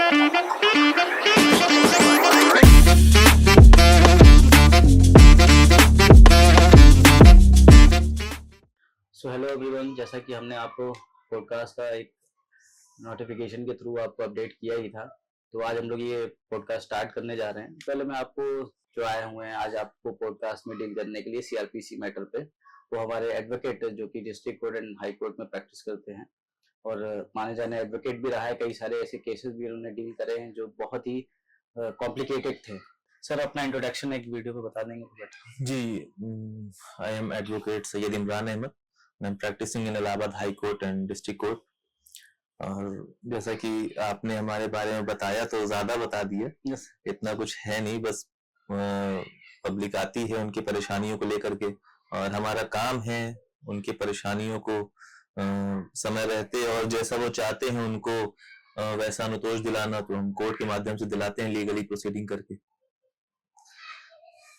So hello everyone, जैसा कि हमने आपको पॉडकास्ट का एक नोटिफिकेशन के थ्रू आपको अपडेट किया ही था, तो आज हम लोग ये पॉडकास्ट स्टार्ट करने जा रहे हैं। पहले मैं आपको जो आए हुए हैं आज आपको पॉडकास्ट में डील करने के लिए सीआरपीसी मैटर पे, वो हमारे एडवोकेट जो कि district court and high court में प्रैक्टिस करते हैं और माने जाने एडवोकेट भी रहा है। कई सारे ऐसे केसेस भी उन्होंने डील करे हैं जो बहुत ही कॉम्प्लिकेटेड थे। सर, अपना इंट्रोडक्शन एक वीडियो पे बता देंगे? जी, I am advocate Syed Imran Ahmed. I am practising in Allahabad high court and district court. और जैसा कि आपने हमारे बारे में बताया तो ज्यादा बता दिया। Yes. इतना कुछ है नहीं, बस पब्लिक आती है उनकी परेशानियों को लेकर के और हमारा काम है उनकी परेशानियों को समय रहते और जैसा वो चाहते हैं उनको वैसा अनुतोष दिलाना, तो हम कोर्ट के माध्यम से दिलाते हैं लीगली प्रोसीडिंग करके।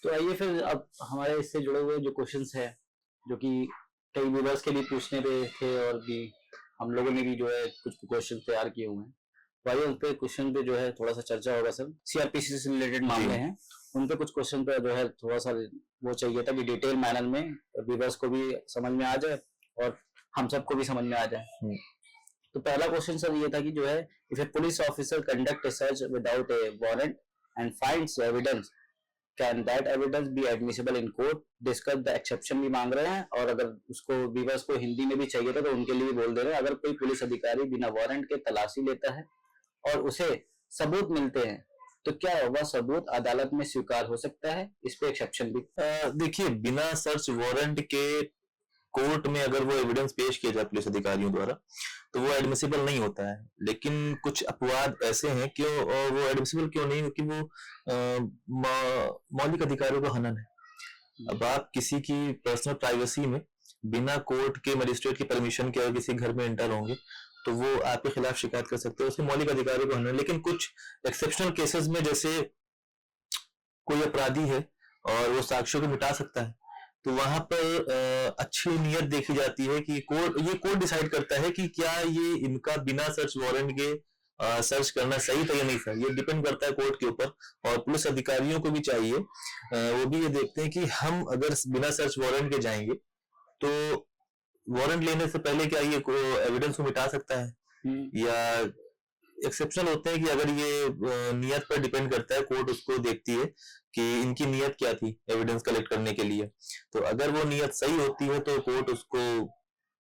तो आइए फिर अब हमारे इससे जुड़े हुए जो क्वेश्चंस है जो कि कई व्यूअर्स के लिए पूछने पे थे और भी हम लोगों ने भी जो है कुछ क्वेश्चन तैयार किए हुए हैं, तो आइए उन पे क्वेश्चन पे जो है थोड़ा सा चर्चा होगा। सर, सीआरपीसी से रिलेटेड मामले हैं, उन पे कुछ क्वेश्चन पे जो है थोड़ा सा वो चाहिए था कि डिटेल मैनर में व्यूअर्स को भी समझ में आ जाए और हम सबको भी समझ में आ जाए। तो पहला क्वेश्चन सर ये था कि जो है, if A police officer conduct a search without A warrant and finds evidence, can that evidence B admissible in court? Discuss the exception भी मांग रहे हैं और अगर उसको व्यूअर्स को हिंदी में भी चाहिए था तो उनके लिए बोल दे रहे हैं। अगर कोई पुलिस अधिकारी बिना वारंट के तलाशी लेता है और उसे सबूत मिलते हैं तो क्या वह सबूत अदालत में स्वीकार हो सकता है? इस पे एक्सेप्शन भी। देखिए, बिना सर्च वारंट के कोर्ट में अगर वो एविडेंस पेश किया जाए पुलिस अधिकारियों द्वारा तो वो एडमिसिबल नहीं होता है। लेकिन कुछ अपवाद ऐसे हैं कि वो एडमिसिबल क्यों नहीं, क्योंकि वो मौलिक अधिकारों का हनन है। अब आप किसी की पर्सनल प्राइवेसी में बिना कोर्ट के मजिस्ट्रेट की परमिशन के अगर किसी घर में एंटर होंगे तो वो आपके खिलाफ शिकायत कर सकते हैं, उसके मौलिक अधिकारों का हनन। लेकिन कुछ एक्सेप्शनल केसेस में, जैसे कोई अपराधी है और वो साक्ष्यों को मिटा सकता है, तो वहां पर अच्छी नीयत देखी जाती है कि कोर्ट डिसाइड करता है कि क्या ये इनका बिना सर्च वारंट के सर्च करना सही था या नहीं था। ये डिपेंड करता है कोर्ट के ऊपर। और पुलिस अधिकारियों को भी चाहिए, वो भी ये देखते हैं कि हम अगर बिना सर्च वारंट के जाएंगे तो वारंट लेने से पहले क्या ये एविडेंस को मिटा सकता है, या एक्सेप्शनल होते हैं कि अगर ये नियत पर डिपेंड करता है, कोर्ट उसको देखती है कि इनकी नियत क्या थी एविडेंस कलेक्ट करने के लिए। तो अगर वो नियत सही होती है तो कोर्ट उसको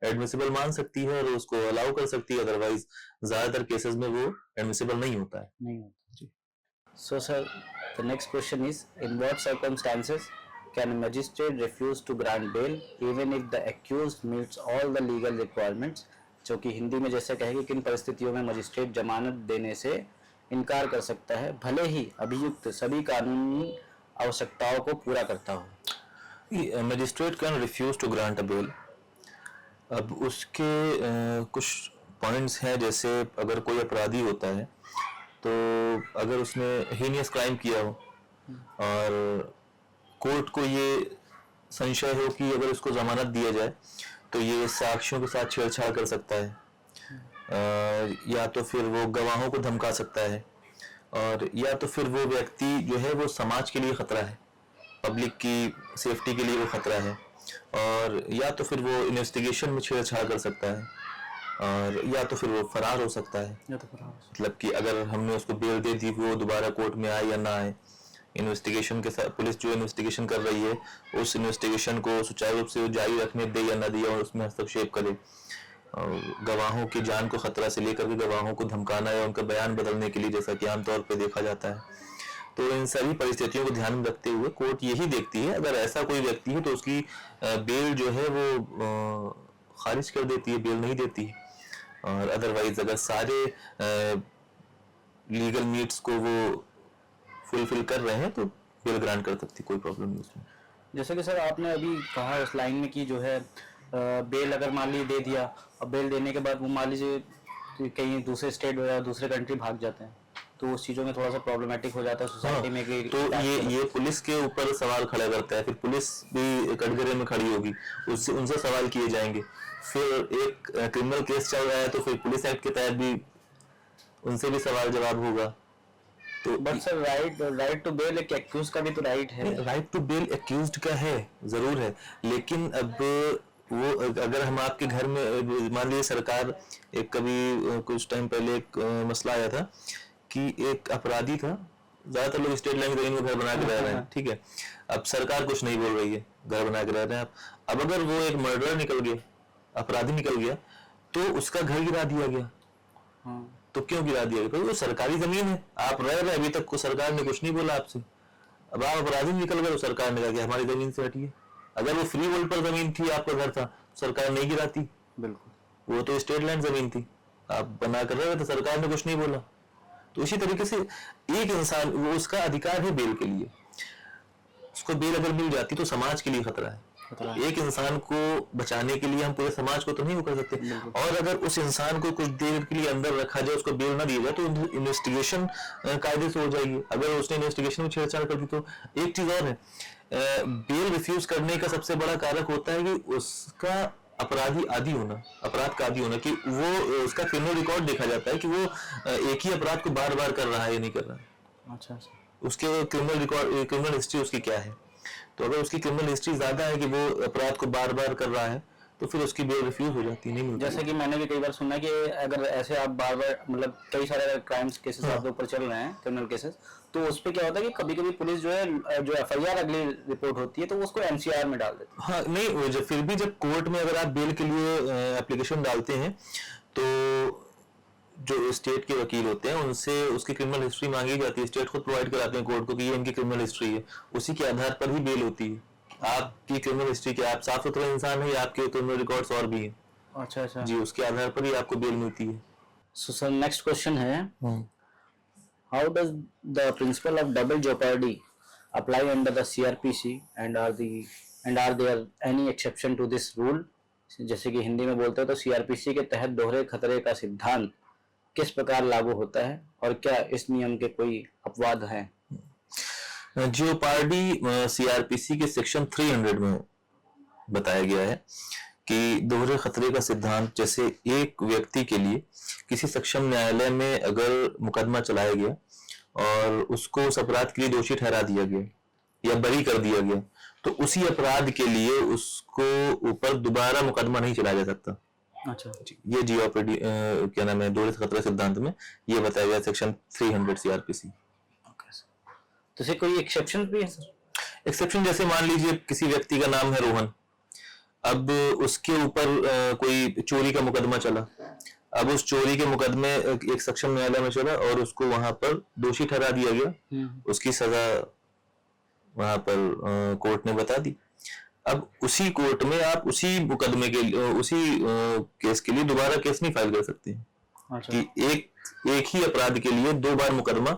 एडमिसिबल मान सकती है और उसको अलाउ कर सकती है। अदरवाइज ज्यादातर केसेस में वो एडमिसिबल नहीं होता है। So sir, the next question is, in what circumstances can a magistrate refuse to grant bail even if the accused meets all the legal requirements? जो कि हिंदी में जैसे कहेंगे, किन परिस्थितियों में मजिस्ट्रेट जमानत देने से इनकार कर सकता है भले ही अभियुक्त सभी कानूनी आवश्यकताओं को पूरा करता हो? Magistrate can refuse to grant a bail. अब उसके कुछ पॉइंट्स हैं, जैसे अगर कोई अपराधी होता है तो अगर उसने हीनियस क्राइम किया हो और कोर्ट को ये संशय हो कि अगर उसको जमानत दिया जाए तो ये साक्ष्यों के साथ छेड़छाड़ कर सकता है, या तो फिर वो गवाहों को धमका सकता है, और या तो फिर वो व्यक्ति जो है वो समाज के लिए खतरा है, पब्लिक की सेफ्टी के लिए वो खतरा है, और या तो फिर वो इन्वेस्टिगेशन में छेड़छाड़ कर सकता है, और या तो फिर वो फरार हो सकता है। मतलब कि अगर हमने उसको बेल दे दी, वो दोबारा कोर्ट में आए या ना आए, इन्वेस्टिगेशन के साथ पुलिस जो इन्वेस्टिगेशन कर रही है उस इन्वेस्टिगेशन को सुचारू रूप से जारी रखने दे या ना दे, और उसमें हस्तक्षेप करे, और गवाहों की जान को खतरा से लेकर के गवाहों को धमकाना या उनका बयान बदलने के लिए, जैसा कि आमतौर पर देखा जाता है। तो इन सभी परिस्थितियों को ध्यान में रखते हुए कोर्ट यही देखती है, अगर ऐसा कोई व्यक्ति है तो उसकी बेल जो है वो खारिज कर देती है, बेल नहीं देती है। और अदरवाइज अगर सारे लीगल नीड्स को वो फुलफिल कर रहे हैं तो बेल ग्रांट कर सकती, कोई प्रॉब्लम नहीं उसमें। जैसे कि सर आपने अभी कहा उस लाइन में कि जो है बेल अगर मान लीजिए दे दिया और बेल देने के बाद वो मान लीजिए कहीं दूसरे स्टेट या दूसरे कंट्री भाग जाते हैं, तो उस चीज़ों में थोड़ा सा प्रॉब्लमेटिक हो जाता है सोसाइटी में कि तो ये पुलिस के ऊपर सवाल खड़ा करता है। फिर पुलिस भी कटघरे में खड़ी होगी, उससे उनसे सवाल किए जाएंगे। फिर एक क्रिमिनल केस चल रहा है तो फिर पुलिस एक्ट के तहत भी उनसे भी सवाल जवाब होगा। तो but sir right to bail एक एक्यूज का भी तो राइट है। राइट टू बेल एक्यूज्ड का है, जरूर है, लेकिन अब वो अगर हम आपके घर में मान लीजिए सरकार एक कभी कुछ टाइम पहले एक मसला आया था कि एक अपराधी था, ज्यादातर लोग स्टेट लाइन जमीन में घर बना के रह रहे हैं, ठीक है, अब सरकार कुछ नहीं बोल रही है, घर बना के रह रहे हैं आप। अब अगर वो एक मर्डर निकल गया, अपराधी निकल गया, तो उसका घर गिरा दिया गया। तो क्यों गिरा दिया गया? क्योंकि वो सरकारी जमीन है, आप रह रहे, अभी तक को सरकार ने कुछ नहीं बोला आपसे। अब आप अपराधी निकल गए तो सरकार ने कहा कि हमारी जमीन से हटिए। अगर वो फ्री वर्ल्ड पर जमीन थी, आपका घर था, सरकार नहीं गिराती। बिल्कुल, वो तो स्टेट लैंड जमीन थी, आप बना कर रहे थे, सरकार ने कुछ नहीं बोला। तो इसी तरीके से एक इंसान, वो उसका अधिकार है बेल के लिए, उसको बेल अगर मिल जाती तो समाज के लिए खतरा है। एक इंसान को बचाने के लिए हम पूरे समाज को तो नहीं कर सकते। और अगर उस इंसान को कुछ देर के लिए अंदर रखा जाए, उसको बेल ना दी जाए, तो इन्वेस्टिगेशन कायदे से हो जाएगी। अगर उसने इन्वेस्टिगेशन में छेड़छाड़ कर दी तो। एक चीज और है, बेल रिफ्यूज करने का सबसे बड़ा कारक होता है कि उसका अपराधी आदी होना, अपराध का आदी होना, कि वो उसका क्रिमिनल रिकॉर्ड देखा जाता है कि वो एक ही अपराध को बार बार कर रहा है या नहीं कर रहा है। अच्छा, उसके क्रिमिनल रिकॉर्ड, क्रिमिनल हिस्ट्री उसकी क्या है। तो अगर उसकी क्रिमिनल हिस्ट्री ज्यादा है कि वो अपराध को बार बार कर रहा है, तो फिर उसकी बेल रिफ्यूज हो जाती है, नहीं मिलती। जैसे कि मैंने भी कई बार सुना कि अगर ऐसे आप बार बार, मतलब कई सारे क्राइम्स केसेस आपके ऊपर चल रहे हैं, क्रिमिनल केसेस, तो उस पर क्या होता है कि कभी कभी पुलिस जो है, जो एफआईआर अगली रिपोर्ट होती है, तो उसको एनसीआर में डाल देती है। हाँ, नहीं, जब फिर भी जब कोर्ट में अगर आप बेल के लिए एप्लीकेशन डालते हैं, तो जो स्टेट के वकील होते हैं उनसे उसकी क्रिमिनल हिस्ट्री मांगी जाती है। स्टेट खुद प्रोवाइड कराते हैं कोर्ट को कि ये इनकी क्रिमिनल हिस्ट्री है, उसी के आधार पर ही बेल होती है। आपकी क्रिमिनल हिस्ट्री क्या, आप साफ सुथरा इंसान है या आपके क्रिमिनल रिकॉर्ड्स और भी हैं? अच्छा अच्छा जी, उसके आधार पर ही आपको बेल मिलती है। सो सर, नेक्स्ट क्वेश्चन है, how does the principle of double jeopardy apply under the CrPC and are there any exception to this rule? जैसे कि हिंदी में बोलते हैं तो सीआरपीसी के तहत दोहरे खतरे का सिद्धांत किस प्रकार लागू होता है और क्या इस नियम के कोई अपवाद हैं? जेओपार्डी सीआरपीसी के सेक्शन 300 में बताया गया है कि दोहरे खतरे का सिद्धांत, जैसे एक व्यक्ति के लिए किसी सक्षम न्यायालय में अगर मुकदमा चलाया गया और उसको उस अपराध के लिए दोषी ठहरा दिया गया या बरी कर दिया गया, तो उसी अपराध के लिए उसको ऊपर दोबारा मुकदमा नहीं चलाया जा सकता। अच्छा, ये जेओपार्डी क्या नाम है, दोहरे खतरे सिद्धांत में ये बताया गया सेक्शन 300 सीआरपीसी। तो इसे कोई एक्सेप्शन भी है सर? एक्सेप्शन जैसे मान लीजिए किसी व्यक्ति का नाम है रोहन, अब उसके ऊपर कोई चोरी का मुकदमा चला, अब उस चोरी के मुकदमे एक सक्षम न्यायालय में चला और उसको वहां पर दोषी ठहरा दिया गया, उसकी सजा वहां पर कोर्ट ने बता दी। अब उसी कोर्ट में आप उसी मुकदमे के उसी केस के लिए दोबारा केस नहीं फाइल कर सकते हैं। अच्छा। कि एक ही अपराध के लिए 2 बार मुकदमा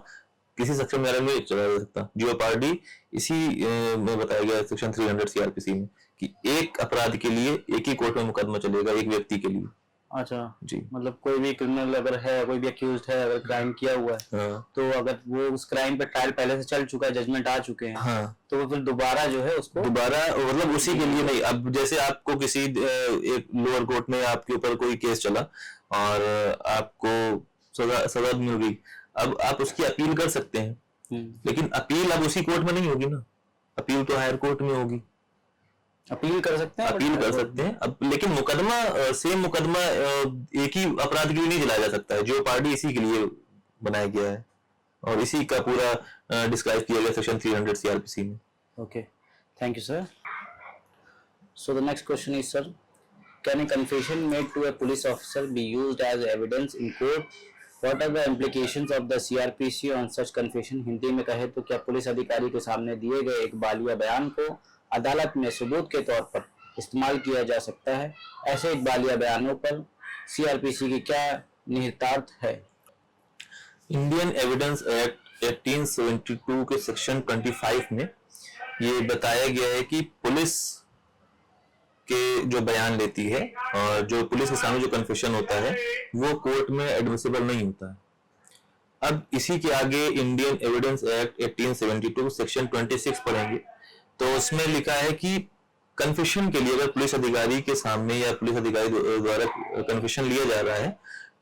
किसी सक्षम न्यायालय में चलाया जा सकता। जेओपार्डी इसी में बताया गया सेक्शन 300 सीआरपीसी में कि एक अपराध के लिए एक ही कोर्ट में मुकदमा चलेगा एक व्यक्ति के लिए। अच्छा जी, मतलब कोई भी क्रिमिनल अगर है, कोई भी अक्यूज्ड है, अगर क्राइम किया हुआ है, तो अगर वो उस क्राइम पे ट्रायल पहले से चल चुका है, जजमेंट आ चुके हैं, तो वो फिर दोबारा जो है उसको दोबारा, मतलब उसी के लिए नहीं। अब जैसे आपको किसी एक लोअर कोर्ट में आपके ऊपर कोई केस चला और आपको सजा मिल गई, अब आप उसकी अपील कर सकते हैं, लेकिन अपील अब उसी कोर्ट में नहीं होगी ना, अपील तो हायर कोर्ट में होगी। अपील कर सकते हैं, अपील कर सकते हैं अब, लेकिन मुकदमा सेम मुकदमा एक ही अपराध के लिए नहीं चलाया जा सकता है। जेओपार्डी इसी के लिए बनाया गया है और इसी का पूरा डिस्क्राइब किया गया सेक्शन 300 सीआरपीसी में। Okay, thank you sir. So the next question is sir, can a confession made to a police officer be used as evidence in court? What are the implications of the CrPC on such confession? Hindi में कहे तो क्या police अधिकारी के सामने दिए गए एक बालिया बयान को अदालत में सबूत के तौर पर इस्तेमाल किया जा सकता है? ऐसे एक बालिया बयानों पर सीआरपीसी की क्या निहितार्थ है? इंडियन एविडेंस एक्ट 1872 के सेक्शन 25 में ये बताया गया है कि पुलिस के जो बयान लेती है और जो पुलिस के सामने जो कन्फेशन होता है वो कोर्ट में एडमिसिबल नहीं होता है। अब इसी के आगे इंडियन एविडेंस एक्ट 1872 सेक्शन 26 पढ़ेंगे तो उसमें लिखा है कि कन्फेशन के लिए अगर पुलिस अधिकारी के सामने या पुलिस अधिकारी द्वारा कन्फेशन लिया जा रहा है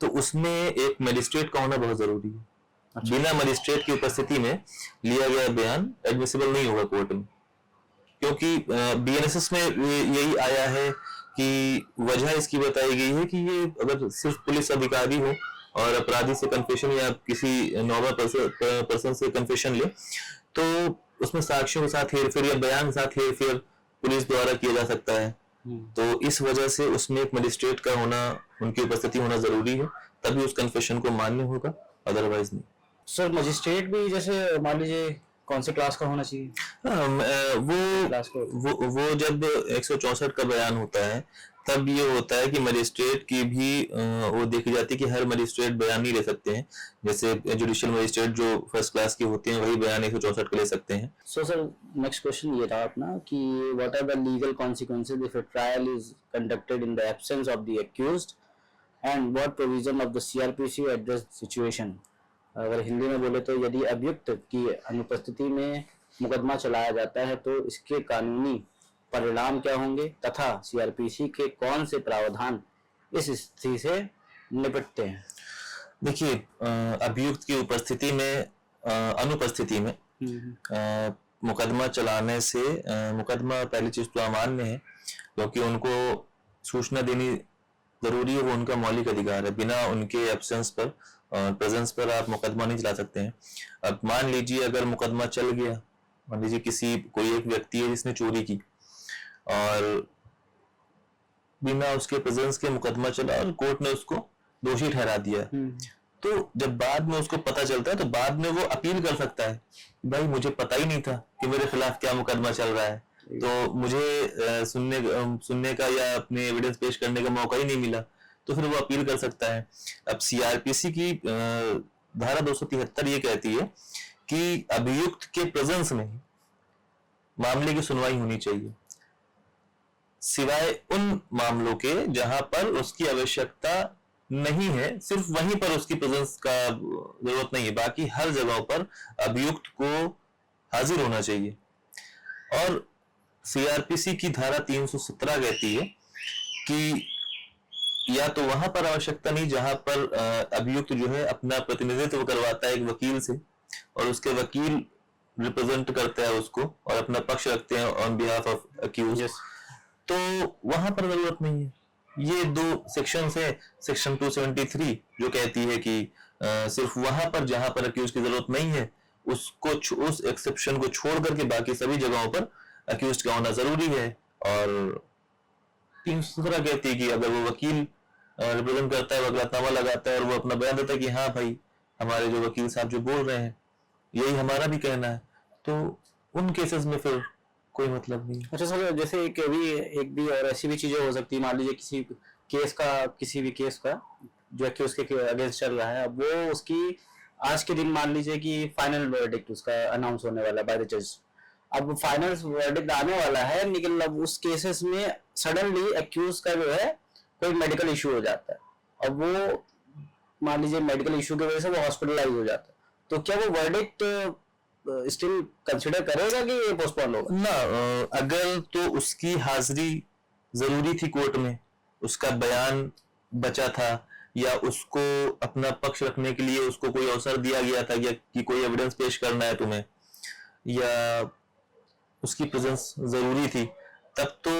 तो उसमें एक मजिस्ट्रेट का होना बहुत जरूरी है। अच्छा। बिना मजिस्ट्रेट की उपस्थिति में लिया गया बयान एडमिसिबल नहीं होगा कोर्ट में, क्योंकि बीएनएसएस में यही आया है कि वजह इसकी बताई गई है कि ये अगर सिर्फ पुलिस अधिकारी हो और अपराधी से कन्फेशन या किसी नॉर्मल पर्सन से कन्फेशन ले, तो उसमें साक्ष्यों के साथ हेरफेर या बयान के साथ हेरफेर पुलिस द्वारा किया जा सकता है। तो इस वजह से उसमें एक मजिस्ट्रेट का होना, उनकी उपस्थिति होना जरूरी है, तभी उस कन्फेशन को मान्य होगा, अदरवाइज नहीं। सर मजिस्ट्रेट भी जैसे मान लीजिए कौन से क्लास का होना चाहिए? क्लास को वो जब 164 का बयान होता है तब ये होता है कि मजिस्ट्रेट की भी वो देखी जाती है कि हर मजिस्ट्रेट बयान नहीं ले सकते हैं। जैसे जुडिशियल मजिस्ट्रेट जो फर्स्ट क्लास के होते हैं वही बयान 164 का ले सकते हैं। सो सर नेक्स्ट क्वेश्चन ये था अपना कि what are the legal consequences if a trial is conducted in the absence of the accused and what provision of the CrPC address situation. अगर हिंदी में बोले तो यदि अभियुक्त की अनुपस्थिति में मुकदमा चलाया जाता है तो इसके कानूनी परिणाम क्या होंगे तथा सीआरपीसी के कौन से प्रावधान इस स्थिति से निपटते हैं? देखिए, अभियुक्त की उपस्थिति में अनुपस्थिति में मुकदमा चलाने से मुकदमा पहली चीज तो अमान्य है, क्योंकि उनको सूचना देनी जरूरी है, वो उनका मौलिक अधिकार है। बिना उनके एब्सेंस पर प्रेजेंस पर आप मुकदमा नहीं चला सकते हैं। अब मान लीजिए अगर मुकदमा चल गया, मान लीजिए कोई एक व्यक्ति है जिसने चोरी की और बिना उसके प्रेजेंस के मुकदमा चला और कोर्ट ने उसको दोषी ठहरा दिया, तो जब बाद में उसको पता चलता है तो बाद में वो अपील कर सकता है, भाई मुझे पता ही नहीं था कि मेरे खिलाफ क्या मुकदमा चल रहा है, तो मुझे सुनने का या अपने एविडेंस पेश करने का मौका ही नहीं मिला, तो फिर वो अपील कर सकता है। अब सीआरपीसी की धारा 273 ये कहती है कि अभियुक्त के प्रेजेंस में मामले की सुनवाई होनी चाहिए, सिवाय उन मामलों के जहां पर उसकी आवश्यकता नहीं है, सिर्फ वहीं पर उसकी प्रेजेंस का जरूरत नहीं है, बाकी हर जगहों पर अभियुक्त को हाजिर होना चाहिए। और सीआरपीसी की धारा 317 कहती है कि या तो वहां पर आवश्यकता नहीं जहां पर अभियुक्त जो है अपना प्रतिनिधित्व करवाता है एक वकील से और उसके वकील रिप्रेजेंट करता है उसको और अपना पक्ष रखते हैं ऑन बिहाफ ऑफ अक्यूज, तो वहां पर जरूरत नहीं है। ये दो सेक्शन है, सेक्शन 273 जो कहती है कि सिर्फ वहां पर जहां पर अक्यूज की जरूरत नहीं है उसको उस एक्सेप्शन को छोड़ करके बाकी सभी जगहों पर अक्यूज का होना जरूरी है। और 317 कहती है कि अगर वो वकील रिप्रेजेंट करता है, वकालतनामा लगाता है और वो अपना बयान देता है कि हाँ भाई हमारे जो वकील साहब जो बोल रहे हैं यही हमारा भी कहना है, तो उन केसेस में फिर कोई मतलब नहीं। अच्छा सर, जैसे एक भी और ऐसी भी चीजें हो सकती है, मान लीजिए किसी भी केस का जो एक्यूज के अगेंस्ट चल रहा है, अब वो उसकी आज के दिन मान लीजिए कि फाइनल वर्डिक्ट उसका अनाउंस होने वाला है बाय द जज। अब फाइनल वर्डिक्ट आने वाला है, लेकिन अब उस केसेस में सडनली एक्यूज का जो है कोई मेडिकल इशू हो जाता है, अब वो मान लीजिए मेडिकल इशू की वजह से वो हॉस्पिटलाइज हो जाता है, तो क्या वो वर्डिक्ट स्टिल कंसिडर करेगा कि ये पोस्टपोन होगा? ना, अगर तो उसकी हाजिरी जरूरी थी कोर्ट में, उसका बयान बचा था या उसको अपना पक्ष रखने के लिए उसको कोई अवसर दिया गया था कि कोई एविडेंस पेश करना है तुम्हें, या उसकी प्रेजेंस जरूरी थी, तब तो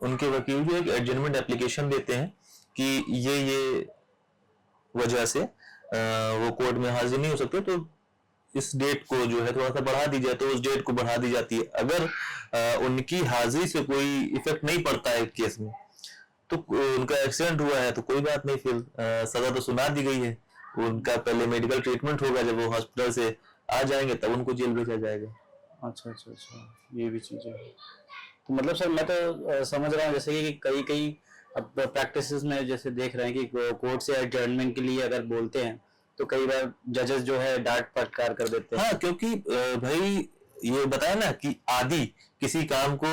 उनके वकील जो एक एडजमेंट एप्लीकेशन देते हैं कि ये वजह से वो कोर्ट में हाजिर नहीं हो सकते, तो इस डेट को जो है थोड़ा सा बढ़ा दी जाए, तो उस डेट को बढ़ा दी जाती है। अगर उनकी हाजिरी से कोई इफेक्ट नहीं पड़ता है केस में, तो उनका एक्सीडेंट हुआ है तो कोई बात नहीं, फिर सजा तो सुना दी गई है, उनका पहले मेडिकल ट्रीटमेंट होगा, जब वो हॉस्पिटल से आ जाएंगे तब उनको जेल भेजा जाएगा। अच्छा, ये भी चीज है। तो मतलब सर मैं तो समझ रहा हूँ जैसे कि कई अब प्रैक्टिसेस में जैसे देख रहे हैं कि कोर्ट से एडजर्नमेंट के लिए अगर बोलते हैं तो कई बार जजेस जो है डांट फटकार कर देते हैं। हाँ, क्योंकि भाई ये बताया ना कि आदि किसी काम को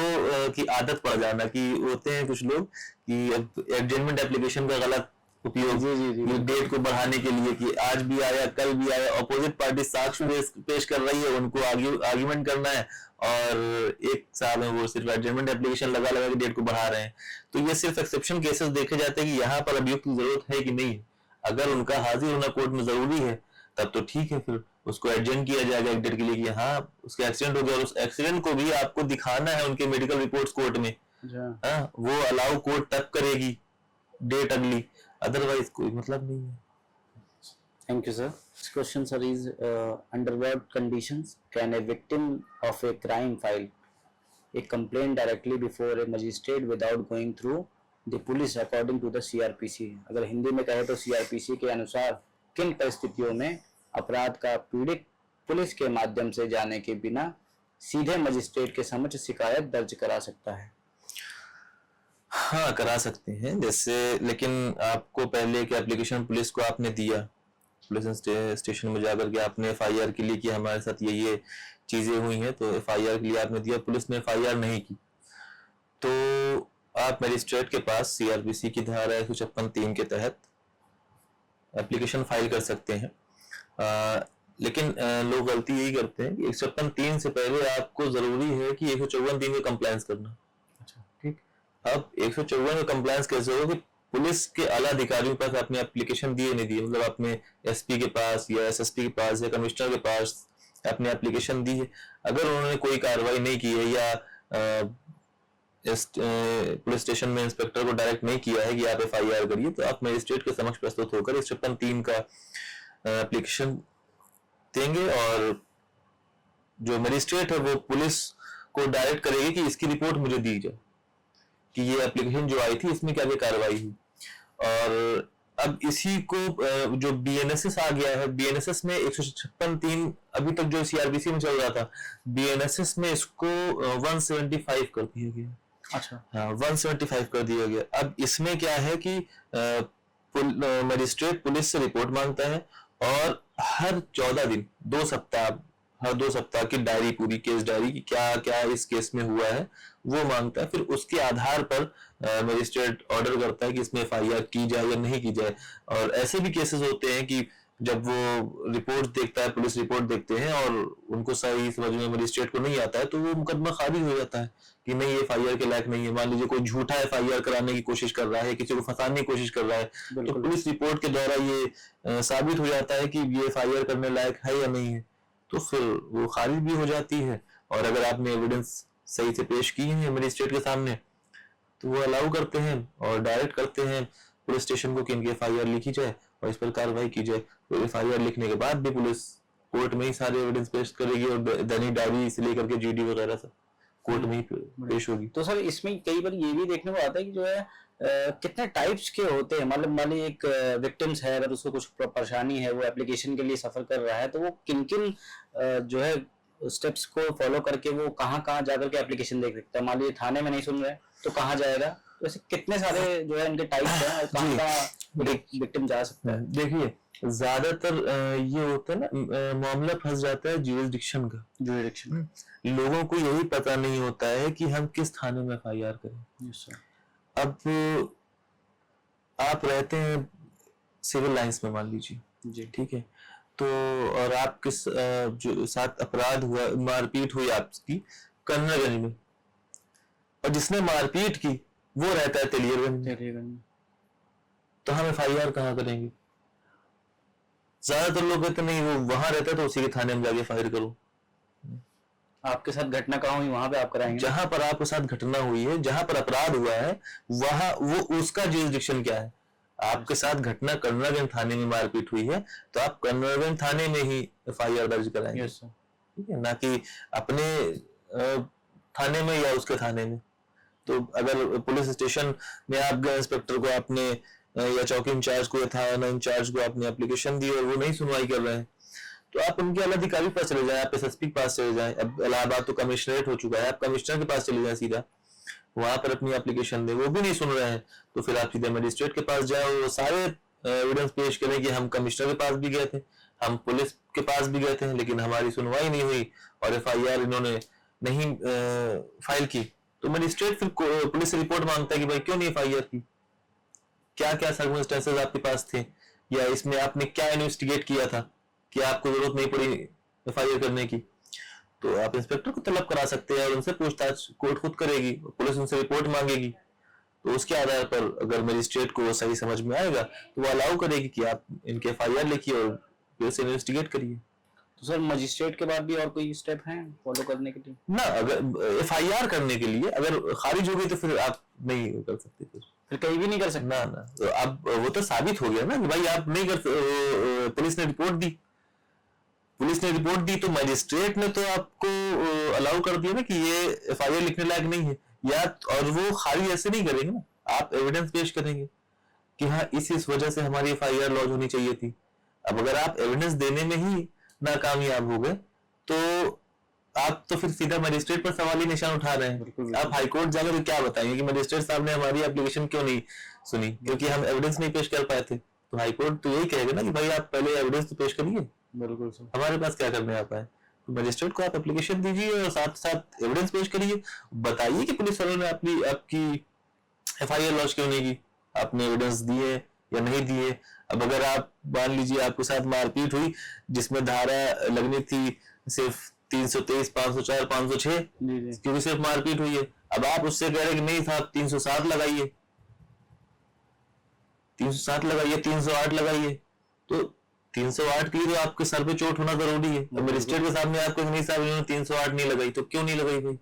की आदत पड़ जाना, कि होते हैं कुछ लोग कि एडजमेंट एप्लीकेशन का गलत उपयोग जी जी जी डेट को बढ़ाने के लिए कि आज भी आया कल भी आया, अपोजिट पार्टी साक्ष्य पेश कर रही है, उनको आर्ग्यूमेंट करना है, और एक साल में वो सिर्फ एडजमेंट एप्लीकेशन लगा लगा के डेट को बढ़ा रहे हैं। तो ये सिर्फ एक्सेप्शन केसेस देखे जाते हैं कि यहाँ पर अभियुक्त की जरूरत है कि नहीं है। अगर उनका हाजिर होना कोर्ट में जरूरी है तब तो ठीक है, फिर उसको एडजेंट किया जाएगा एक डेट के लिए कि हाँ उसका एक्सीडेंट हो गया, और उस एक्सीडेंट को भी आपको दिखाना है उनके मेडिकल रिपोर्ट्स कोर्ट में। हाँ, वो अलाउ कोर्ट तब करेगी डेट अगली, अदरवाइज कोई मतलब नहीं है। Thank you, sir. This question, sir, is under what conditions can a victim of a crime file a complaint directly before a magistrate without going through the police according to the CRPC? अगर हिंदी में कहे तो CRPC के अनुसार किन परिस्थितियों में अपराध का पीड़ित पुलिस के माध्यम से जाने के बिना सीधे मजिस्ट्रेट के समक्ष शिकायत दर्ज करा सकता है? हाँ, करा सकते हैं। जैसे लेकिन आपको पहले एक एप्लीकेशन पुलिस को आपने दिया, पुलिस स्टेशन में जाकर के आपने FIR के लिए कि हमारे साथ ये चीजें हुई हैं, तो FIR के लिए आपने दिया, पुलिस ने FIR नहीं की, तो आप मजिस्ट्रेट के पास CRPC की धारा 156(3) के तहत एप्लीकेशन फाइल कर सकते हैं। लेकिन लोग गलती यही करते हैं कि 156(3) से पहले आपको जरूरी है कि 154(3) का कंप्लायंस करना। ठीक, अब 154 का कंप्लायंस कैसे हो कि पुलिस के आला अधिकारियों के पास आपने एप्लीकेशन दिए नहीं दिए, मतलब आपने SP के पास या SSP के पास या कमिश्नर के पास आपने एप्लीकेशन दी है, अगर उन्होंने कोई कार्रवाई नहीं की है या पुलिस स्टेशन में इंस्पेक्टर को डायरेक्ट नहीं किया है कि आप FIR करिए, तो आप मजिस्ट्रेट के समक्ष प्रस्तुत होकर 156(3) का एप्लीकेशन देंगे, और जो मजिस्ट्रेट है वो पुलिस को डायरेक्ट करेगी कि इसकी रिपोर्ट मुझे दी जाए कि ये एप्लीकेशन जो आई थी इसमें क्या क्या कार्रवाई हुई। और अब इसी को जो BNSS आ गया है, BNSS में 156(3) अभी तक जो CRPC में चल रहा था, BNSS में इसको 175 कर दिया गया। अच्छा, हाँ, 175 कर दिया गया। अब इसमें क्या है कि मजिस्ट्रेट पुलिस से रिपोर्ट मांगता है, और हर 14 दिन 2 सप्ताह, हर 2 सप्ताह की डायरी, पूरी केस डायरी की क्या क्या इस केस में हुआ है वो मांगता है। फिर उसके आधार पर मजिस्ट्रेट ऑर्डर करता है कि इसमें FIR की जाए या नहीं की जाए। और ऐसे भी केसेस होते हैं कि जब वो रिपोर्ट देखता है, पुलिस रिपोर्ट देखते हैं और उनको सही समझ में मजिस्ट्रेट को नहीं आता है, तो वो मुकदमा खारिज हो जाता है कि नहीं ये FIR के लायक नहीं है। मान लीजिए कोई झूठा FIR कराने की कोशिश कर रहा है, किसी को फंसाने की कोशिश कर रहा है, तो पुलिस रिपोर्ट के द्वारा ये साबित हो जाता है कि ये FIR करने लायक है या नहीं है, तो फिर वो खारिज भी हो जाती है। और अगर आपने एविडेंस सही से पेश की है मजिस्ट्रेट के सामने, तो वो अलाउ करते हैं और डायरेक्ट करते हैं पुलिस स्टेशन को कि इनकी FIR लिखी जाए और इस पर कार्रवाई की जाए। तो FIR लिखने के बाद भी पुलिस कोर्ट में ही सारे एविडेंस पेश करेगी, और दैनिक डायरी से लेकर के GD वगैरह सब कोर्ट में ही पेश होगी। तो सर इसमें कई बार ये भी देखने को आता है कि जो है कितने टाइप्स के होते हैं, मतलब मान लीजिए एक विक्टिम्स है, अगर उसको कुछ परेशानी है, वो एप्लीकेशन के लिए सफर कर रहा है, तो वो किन किन जो है स्टेप्स को फॉलो करके वो कहाँ जाकर के एप्लीकेशन देख सकता है। मान लीजिए थाने में नहीं सुन रहे तो कहाँ जाएगा, तो ऐसे कितने सारे जो है इनके टाइप्स हैं और कहाँ विक्टिम जा सकता है। देखिए ज्यादातर ये होता है ना, मामला फंस जाता है ज्यूरिसडिक्शन का। ज्यूरिसडिक्शन, लोगों को यही पता नहीं होता है कि हम किस थाने में FIR करें। Yes sir. अब आप रहते हैं सिविल लाइंस में मान लीजिए जी, ठीक है, तो और आप किस जो साथ अपराध हुआ, मारपीट हुई आपकी कन्नरगंज में, और जिसने मारपीट की वो रहता है तेलियरगंज में, तो हम FIR कहाँ करेंगे? ज्यादातर लोग कहते नहीं वो वहां रहता है तो उसी के थाने में जाके फायर करो। आपके साथ घटना कहाँ हुई वहां पे आप कराएंगे, जहां पर आपके साथ घटना हुई है, जहां पर अपराध हुआ है, वहां वो उसका जुरिसडिक्शन क्या है। आपके साथ घटना कन्नरगंज थाने में मारपीट हुई है तो आप कन्नरगंज थाने में ही FIR दर्ज कराएंगे, ठीक है, ना कि अपने थाने में या उसके थाने में। तो अगर पुलिस स्टेशन में आप गए, इंस्पेक्टर को आपने या चौकी इंचार्ज को या थाना इंचार्ज को आपने एप्लीकेशन दी और वो नहीं सुनवाई कर रहे हैं, तो आप उनके आला अधिकारी के पास चले जाएं, आप SSP के पास चले जाएं। अब इलाहाबाद तो कमिश्नरेट हो चुका है, आप कमिश्नर के पास चले जाएं सीधा, वहां पर अपनी एप्लीकेशन दें, वो भी नहीं सुन रहे हैं तो फिर आप सीधे मजिस्ट्रेट के पास जाओ, वो सारे एविडेंस पेश करें कि हम कमिश्नर के पास भी गए थे, हम पुलिस के पास भी गए थे, लेकिन हमारी सुनवाई नहीं हुई और FIR इन्होंने नहीं फाइल की। तो मजिस्ट्रेट फिर पुलिस से रिपोर्ट मांगता है कि भाई क्यों नहीं FIR की। क्या क्या सर्कमस्टेंसेस आपके पास थे, या इसमें आपने क्या इन्वेस्टिगेट किया था कि आपको जरूरत नहीं पड़ी एफआईआर करने की। तो आप इंस्पेक्टर को तलब करा सकते हैं और उनसे पूछताछ कोर्ट खुद करेगी, पुलिस उनसे रिपोर्ट मांगेगी, तो उसके आधार पर अगर मजिस्ट्रेट को वो सही समझ में आएगा तो वो अलाउ करेगी कि आप इनके एफआईआर लिखिए और फिर से इन्वेस्टिगेट करिए। तो सर मजिस्ट्रेट के बाद भी और कोई स्टेप हैं फॉलो करने के लिए? ना, अगर एफआईआर करने के लिए अगर खारिज हो गई तो फिर आप नहीं कर सकते, फिर कहीं भी नहीं कर सकते? ना ना, तो अब वो तो साबित हो गया ना कि भाई आप नहीं कर, पुलिस ने रिपोर्ट दी, तो मजिस्ट्रेट ने तो आपको अलाउ कर दिया ना कि ये एफआईआर लिखने लायक नहीं है, या और वो खाली ऐसे नहीं करेंगे ना, आप एविडेंस पेश करेंगे कि हाँ इस वजह से हमारी एफआईआर लॉन्च होनी चाहिए थी। अब अगर आप एविडेंस देने में ही नाकामयाब हो गए तो आप तो फिर सीधा मजिस्ट्रेट पर सवाल ही निशान उठा रहे हैं। आप हाईकोर्ट जाकर क्या बताएंगे कि मजिस्ट्रेट साहब ने हमारी एप्लीकेशन क्यों नहीं सुनी, क्योंकि हम एविडेंस नहीं पेश कर पाए थे। तो हाईकोर्ट तो यही कहेगा ना कि भाई आप पहले एविडेंस तो पेश करिए, बिल्कुल सर, हमारे पास क्या करने आता है। तो मजिस्ट्रेट को आप एप्लीकेशन दीजिए और साथ साथ एविडेंस पेश करिए, बताइए कि पुलिस वालों ने आपकी एफआईआर लॉन्च क्यों नहीं की, आपने एविडेंस दिए या नहीं दिए। अब अगर आप मान लीजिए आपके साथ मारपीट हुई जिसमें धारा लगनी थी सिर्फ 323, 504, 506, क्योंकि सिर्फ मारपीट हुई है, अब आप उससे कह रहे कि नहीं साहब 307 लगाइए, 307 लगाइए, 308 लगाइए, तो 308 की तो आपके सर पे चोट होना जरूरी है। तो मजिस्ट्रेट के सामने आपको नहीं साहब इन्होंने 308 नहीं लगाई, तो क्यों नहीं लगाई भाई,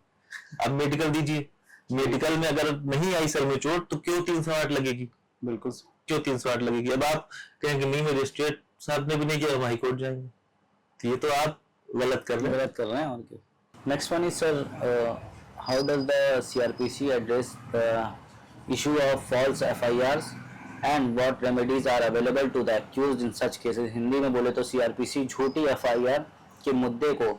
आप मेडिकल दीजिए, मेडिकल में अगर नहीं आई सर में चोट तो क्यों 308 लगेगी, बिल्कुल क्यों 308 लगेगी। अब आप कहेंगे नहीं मजिस्ट्रेट साहब ने भी नहीं किया, हम हाईकोर्ट जाएंगे, तो ये तो आप गलत कर रहे हैं और क्या। Next one is sir, how does the CrPC address the issue of false FIRs and what remedies are available to the accused in such cases. Hindi में बोले तो सीआरपीसी झूठी एफआईआर के मुद्दे को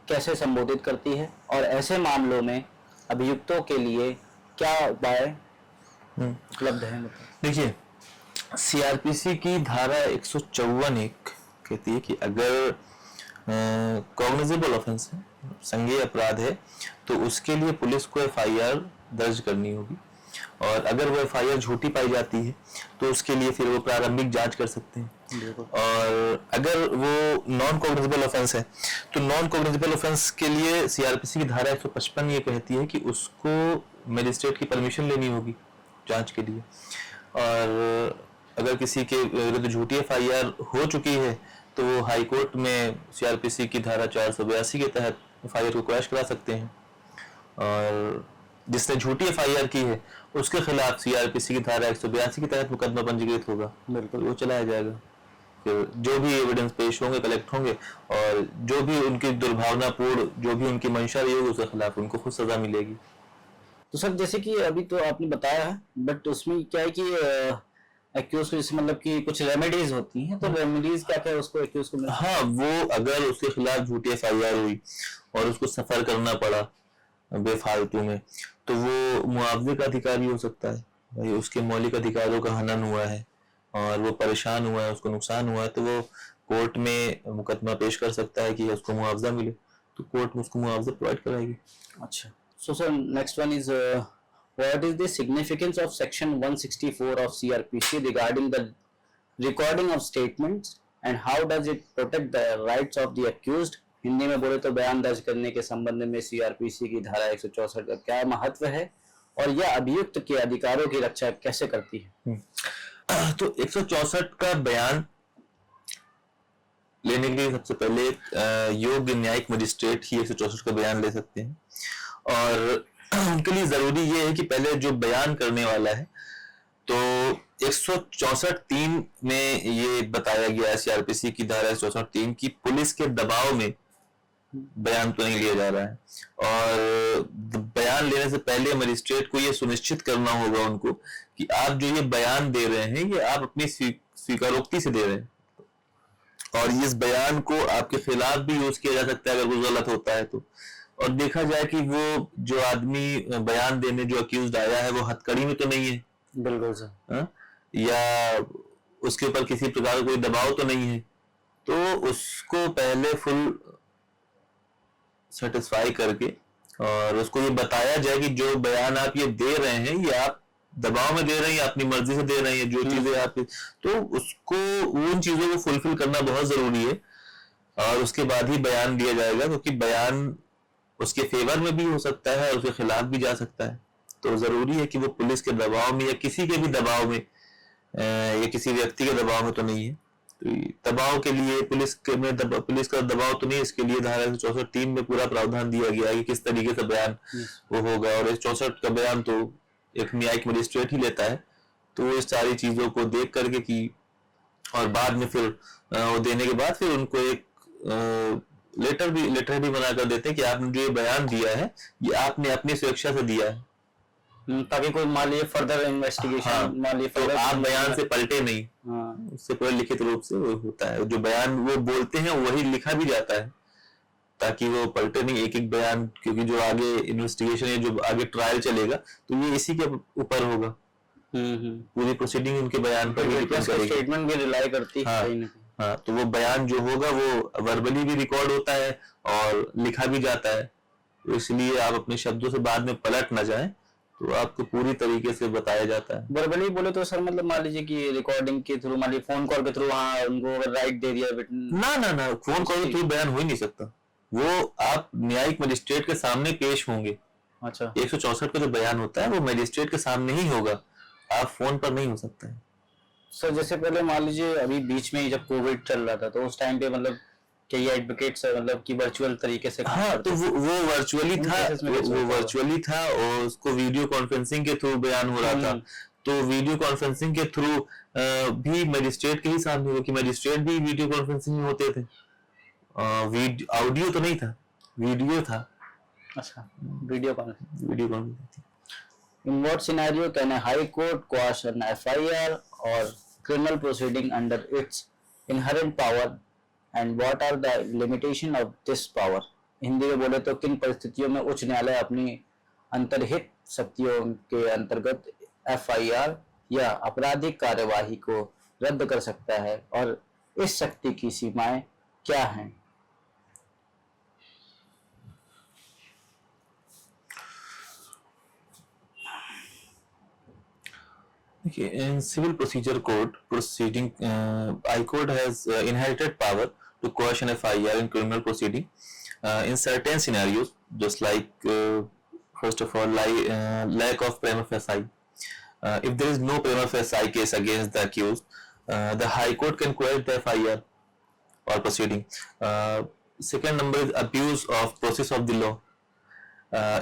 कैसे संबोधित करती है और ऐसे मामलों में अभियुक्तों के लिए क्या उपाय उपलब्ध है? देखिए, सीआरपीसी की धारा 154 कहती है कि अगर कॉग्निजेबल ऑफेंस है, संज्ञेय अपराध है, तो उसके लिए पुलिस को एफआईआर दर्ज करनी होगी, और अगर वो एफआईआर झूठी पाई जाती है तो उसके लिए फिर वो प्रारंभिक जांच कर सकते हैं। और अगर वो नॉन कॉग्निजेबल ऑफेंस है तो नॉन कॉग्निजेबल ऑफेंस के लिए सीआरपीसी की धारा 155 ये कहती है कि उसको मजिस्ट्रेट की परमिशन लेनी होगी जांच के लिए। और अगर किसी के विरुद्ध झूठी एफआईआर हो चुकी है तो वो हाई कोर्ट में सीआरपीसी की धारा 482 के तहत एफआईआर को क्रैश करा सकते हैं, और जिसने झूठी एफआईआर की है उसके खिलाफ सीआरपीसी की धारा 182 के तहत मुकदमा पंजीकृत होगा, बिल्कुल वो चलाया जाएगा। फिर जो भी एविडेंस पेश होंगे, कलेक्ट होंगे, और जो भी उनकी दुर्भावनापूर्ण जो भी उनकी मंशा रही होगी उसके खिलाफ उनको खुद सजा मिलेगी। तो सर जैसे कि अभी तो आपने बताया है, बट उसमें क्या है कि एक्यूज को जैसे मतलब कि कुछ रेमेडीज होती हैं, तो रेमेडीज क्या क्या उसको एक्यूज को मिलता है? हाँ, वो अगर उसके खिलाफ झूठी एफआईआर हुई और उसको सफर करना पड़ा बेफालतू में, तो वो मुआवजे का अधिकारी हो सकता है। भाई उसके मौलिक अधिकारों का हनन हुआ है और वो परेशान हुआ है, उसको नुकसान हुआ है, तो वो कोर्ट में मुकदमा पेश कर सकता है कि उसको मुआवजा मिले, तो कोर्ट में उसको मुआवजा प्रोवाइड कराएगी। अच्छा, सो sir next one is what is the significance of section 164 of CRPC regarding the recording of statements and how does it protect the rights of the accused? Hindi में बोले तो बयान दर्ज करने के संबंध में सीआरपीसी की धारा 164 का क्या महत्व है और यह अभियुक्त के अधिकारों की रक्षा कैसे करती है? तो 164 का बयान लेने के लिए सबसे पहले योग्य न्यायिक मजिस्ट्रेट ही 164 का बयान ले सकते हैं, और उनके लिए जरूरी ये है कि पहले जो बयान करने वाला है, तो 164(3) में ये बताया गया है सीआरपीसी की धारा 164(3) की पुलिस के दबाव में बयान तो नहीं लिया जा रहा है, और बयान लेने से पहले मजिस्ट्रेट को ये सुनिश्चित करना होगा उनको कि आप जो ये बयान दे रहे हैं ये आप अपनी स्वीकारोक्ति से दे रहे हैं, और इस बयान को आपके खिलाफ भी यूज किया जा सकता है अगर कुछ गलत होता है तो। और देखा जाए कि वो जो आदमी बयान देने जो अक्यूज्ड आया है वो हथकड़ी में तो नहीं है, बिल्कुल सर, या उसके ऊपर किसी प्रकार का कोई दबाव तो नहीं है, तो उसको पहले फुल सेटिस्फाई करके और उसको ये बताया जाए कि जो बयान आप ये दे रहे हैं ये आप दबाव में दे रहे हैं या अपनी मर्जी से दे रहे हैं, जो चीजें आप, तो उसको उन चीजों को फुलफिल करना बहुत जरूरी है और उसके बाद ही बयान दिया जाएगा, क्योंकि बयान उसके फेवर में भी हो सकता है और उसके खिलाफ भी जा सकता है। तो जरूरी है कि वो पुलिस के दबाव में या किसी के भी दबाव में या किसी व्यक्ति के दबाव में तो नहीं है। तो दबाव के लिए पुलिस का दबाव तो नहीं, इसके लिए धारा 164(3) में पूरा प्रावधान दिया गया है कि किस तरीके से बयान वो होगा, और इस 64 का बयान तो एक न्यायिक मजिस्ट्रेट ही लेता है। तो वो इस सारी चीजों को देख करके की और बाद में फिर वो देने के बाद फिर उनको एक लेटर भी बना कर देते हैं कि आपने जो ये बयान दिया है ये आपने अपनी सुरक्षा से दिया है, ताकि कोई मान लीजिए फर्दर इन्वेस्टिगेशन, हाँ, मान लीजिए तो आप बयान से पलटे नहीं। हाँ, उससे पूरा लिखित रूप से वो होता है, जो बयान वो बोलते हैं वही लिखा भी जाता है ताकि वो पलटे नहीं एक एक बयान, क्योंकि जो आगे इन्वेस्टिगेशन या जो आगे ट्रायल चलेगा तो ये इसी के ऊपर होगा। पूरी प्रोसीडिंग उनके बयान पर ही डिपेंड करेगी, स्टेटमेंट भी रिलाई करती है हाँ, कहीं ना कहीं। हाँ, तो वो बयान जो होगा वो वर्बली भी रिकॉर्ड होता है और लिखा भी जाता है, तो इसलिए आप अपने शब्दों से बाद में पलट ना जाएं, तो आपको पूरी तरीके से बताया जाता है। वर्बली बोले तो सर मतलब मान लीजिए कि रिकॉर्डिंग के थ्रू, मान लीजिए फोन कॉल के थ्रू, हाँ उनको अगर राइट दे दिया ना फोन कॉल के थ्रू बयान हो ही नहीं सकता, वो आप न्यायिक मजिस्ट्रेट के सामने पेश होंगे। अच्छा, 164 का जो बयान होता है वो मजिस्ट्रेट के सामने ही होगा, आप फोन पर नहीं हो सकता है। सर जैसे पहले मान लीजिए अभी बीच में ही जब कोविड चल रहा था तो उस टाइम पे मतलब कई एडवोकेट्स मतलब कि वर्चुअल तरीके से हाँ, तो वो वर्चुअली था, वो वर्चुअली था और उसको वीडियो कॉन्फ्रेंसिंग के थ्रू बयान हो रहा था। तो वीडियो कॉन्फ्रेंसिंग के थ्रू भी मजिस्ट्रेट के ही सामने, क्योंकि मजिस्ट्रेट भी वीडियो कॉन्फ्रेंसिंग में होते थे, ऑडियो तो नहीं था, वीडियो था। अच्छा, video conferencing. In what scenario can a high court quash an FIR or criminal proceeding under its inherent power and what are the limitation of this power? Hindi में बोले तो किन परिस्थितियों में उच्च न्यायालय अपनी अंतर्हित शक्तियों के अंतर्गत FIR या आपराधिक कार्यवाही को रद्द कर सकता है और इस शक्ति की सीमाएं क्या हैं? Okay, in civil procedure code proceeding, High Court has inherited power to quash an FIR in criminal proceeding in certain scenarios, just like first of all, lack of prima facie. If there is no prima facie case against the accused, the High Court can quash the FIR or proceeding. Second number is abuse of process of the law.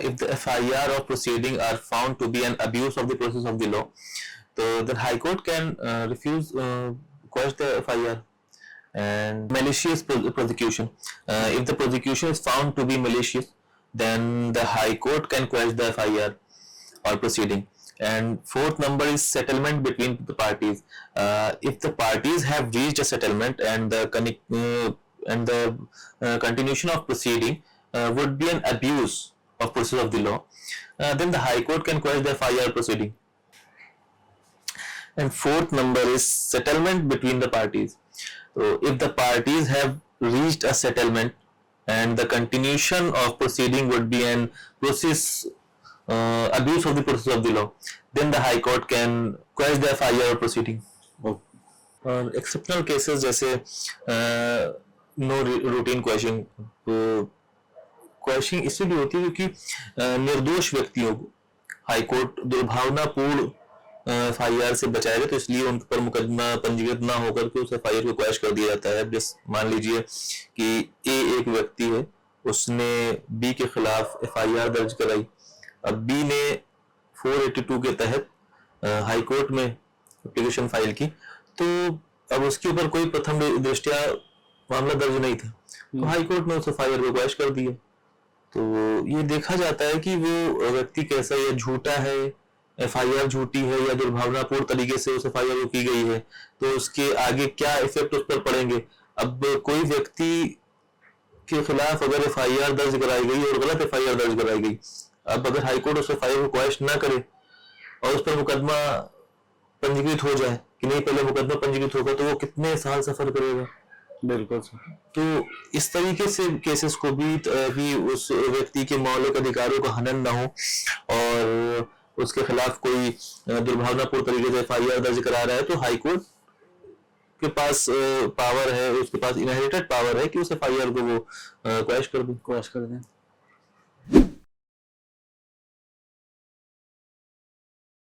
If the FIR or proceeding are found to be an abuse of the process of the law, so the High Court can refuse quash the FIR. And malicious prosecution. If the prosecution is found to be malicious, then the High Court can quash the FIR or proceeding. And fourth number is settlement between the parties. If the parties have reached a settlement and the continuation of proceeding would be an abuse of process of the law, then the High Court can quash the FIR proceeding. And fourth number is settlement between the parties. So if the parties have reached a settlement and the continuation of proceeding would be an process abuse of the process of the law, then the High Court can quash the FIR proceeding. और exceptional cases जैसे no routine quashing, questioning इसलिए होती है क्योंकि निर्दोष व्यक्तियों को high court दुर्भावनापूर्ण FIR से बचाएगा, तो इसलिए उन पर मुकदमा पंजीकृत ना होकर के उस FIR को क्वैश कर दिया जाता है। जैसे मान लीजिए कि A एक व्यक्ति है, उसने B के खिलाफ FIR दर्ज कराई, अब B ने 482 के तहत हाई कोर्ट में एप्लीकेशन फाइल की, तो अब उसके ऊपर कोई प्रथम दृष्टया मामला दर्ज नहीं था, तो हाई कोर्ट ने उस FIR को क्वैश कर दिया। तो ये देखा जाता है कि वो व्यक्ति कैसा है, झूठा है, FIR झूठी है या दुर्भावनापूर्ण तरीके से उस FIR को की गई है, तो उसके आगे क्या इफेक्ट उस पर पड़ेंगे। अब कोई व्यक्ति के खिलाफ अगर FIR दर्ज कराई गई और गलत FIR दर्ज कराई गई, अब अगर हाईकोर्ट उस FIR को क्वैश ना करे और उस पर मुकदमा पंजीकृत हो जाए कि नहीं, पहले मुकदमा पंजीकृत होगा, तो वो कितने साल सफर करेगा। बिल्कुल। तो इस तरीके से केसेस को भी उस व्यक्ति के मौलिक अधिकारों का हनन ना हो और उसके खिलाफ कोई दुर्भावनापूर्ण तरीके से FIR दर्ज करा रहा है, तो हाई कोर्ट के पास पावर है, उसके पास इनहेरिटेड पावर है कि उस FIR को वो क्वैश कर दे।